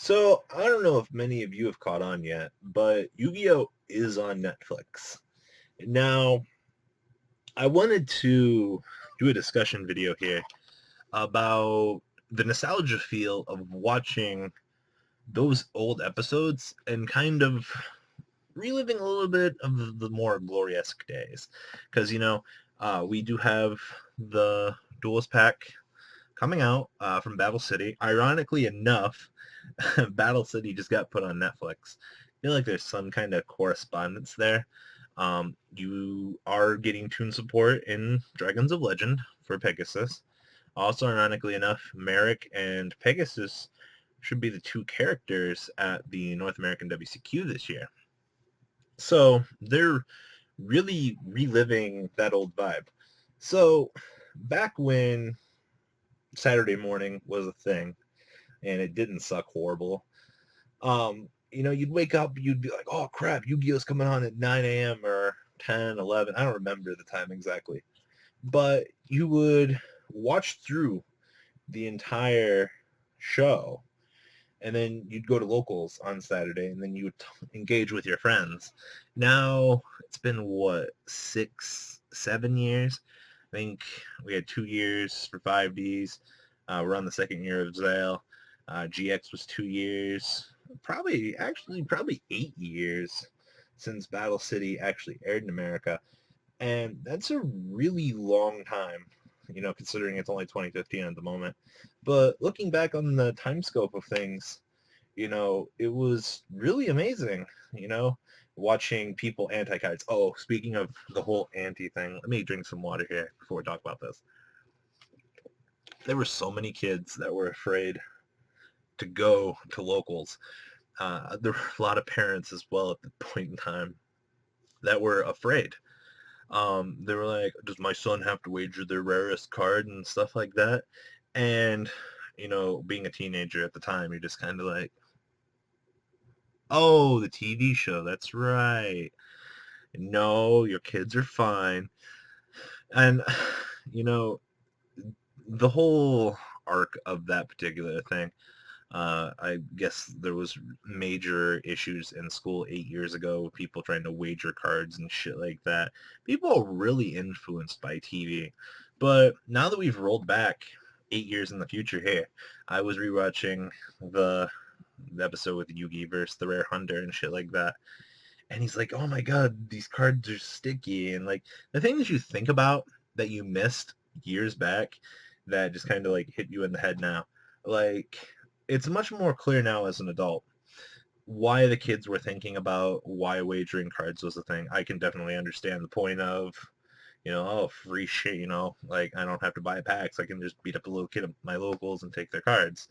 So I don't know if many of you have caught on yet, but Yu-Gi-Oh is on Netflix. Now, I wanted to do a discussion video here about the nostalgia feel of watching those old episodes and kind of reliving a little bit of the more glorious days. Because, we do have the Duelist Pack coming out from Battle City. Ironically enough, Battle City just got put on Netflix. I feel like there's some kind of correspondence there. You are getting tune support in Dragons of Legend for Pegasus. Also, ironically enough, Merrick and Pegasus should be the two characters at the North American WCQ this year. So they're really reliving that old vibe. So back when Saturday morning was a thing, and it didn't suck horrible. You'd wake up, you'd be like, oh crap, Yu-Gi-Oh's coming on at 9 a.m. or 10, 11. I don't remember the time exactly. But you would watch through the entire show, and then you'd go to locals on Saturday, and then you would engage with your friends. Now, it's been, what, 6, 7 years? I think we had 2 years for 5Ds. We're on the second year of Zale. GX was 2 years. Probably 8 years since Battle City actually aired in America. And that's a really long time, considering it's only 2015 at the moment. But looking back on the time scope of things, it was really amazing, watching people anti-kites. Oh, speaking of the whole anti thing, let me drink some water here before we talk about this. There were so many kids that were afraid to go to locals. There were a lot of parents as well at the point in time that were afraid. They were like, does my son have to wager their rarest card and stuff like that? And, being a teenager at the time, you're just kind of like, oh, the TV show, that's right. No, your kids are fine. And, you know, the whole arc of that particular thing, I guess there was major issues in school 8 years ago with people trying to wager cards and shit like that. People are really influenced by TV. But now that we've rolled back 8 years in the future here, I was rewatching the episode with Yugi versus the Rare Hunter and shit like that. And he's like, oh my god, these cards are sticky. And like the things you think about that you missed years back that just kind of like hit you in the head now. Like it's much more clear now as an adult why the kids were thinking about why wagering cards was a thing. I can definitely understand the point of, oh, free shit, like I don't have to buy packs. I can just beat up a little kid at my locals and take their cards.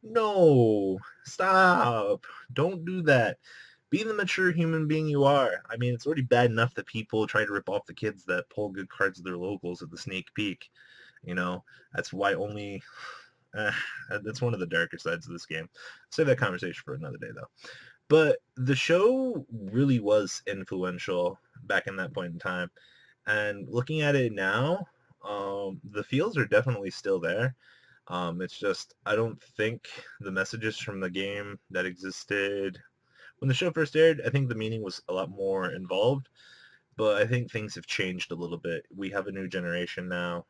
No, stop. Don't do that. Be the mature human being you are. I mean, it's already bad enough that people try to rip off the kids that pull good cards of their locals at the sneak peek. That's why only... Uh, that's one of the darker sides of this game. Save that conversation for another day, though. But the show really was influential back in that point in time. And looking at it now, the feels are definitely still there. It's just, I don't think the messages from the game that existed when the show first aired, I think the meaning was a lot more involved. But I think things have changed a little bit. We have a new generation now.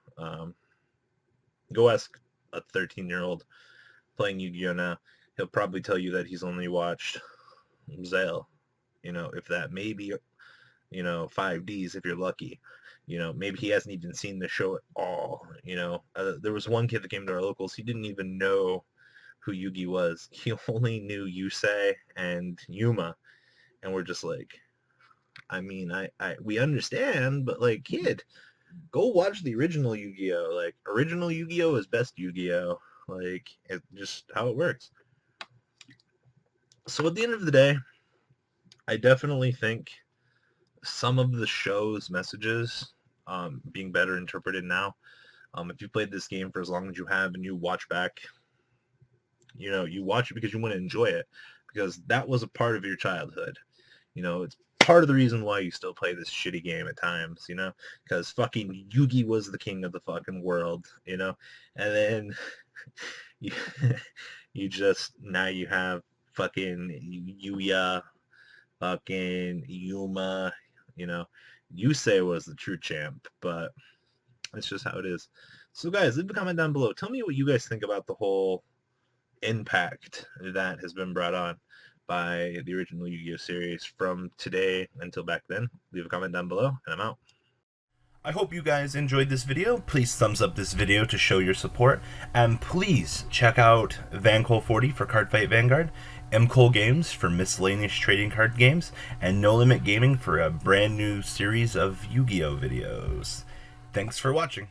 Go ask a 13-year-old playing Yu-Gi-Oh now. He'll probably tell you that he's only watched Zale, if that, maybe, 5Ds if you're lucky. Maybe he hasn't even seen the show at all. There was one kid that came to our locals. He didn't even know who Yugi was. He only knew Yusei and Yuma. And we're just like, I mean, we understand, but like, kid, go watch the original Yu-Gi-Oh! Like, original Yu-Gi-Oh! Is best Yu-Gi-Oh! Like, it's just how it works. So at the end of the day, I definitely think some of the show's messages being better interpreted now. If you played this game for as long as you have and you watch back, you watch it because you want to enjoy it, because that was a part of your childhood. It's part of the reason why you still play this shitty game at times, because fucking Yugi was the king of the fucking world, and then you, Now you have fucking Yuya, fucking Yuma, you know. Yusei was the true champ, but it's just how it is. So guys, leave a comment down below. Tell me what you guys think about the whole impact that has been brought on by the original Yu-Gi-Oh series from today until back then. Leave a comment down below, and I'm out. I hope you guys enjoyed this video. Please thumbs up this video to show your support, and please check out Vanguard 40 for Cardfight Vanguard, MKohl Games for miscellaneous trading card games, and No Limit Gaming for a brand new series of Yu-Gi-Oh videos. Thanks for watching.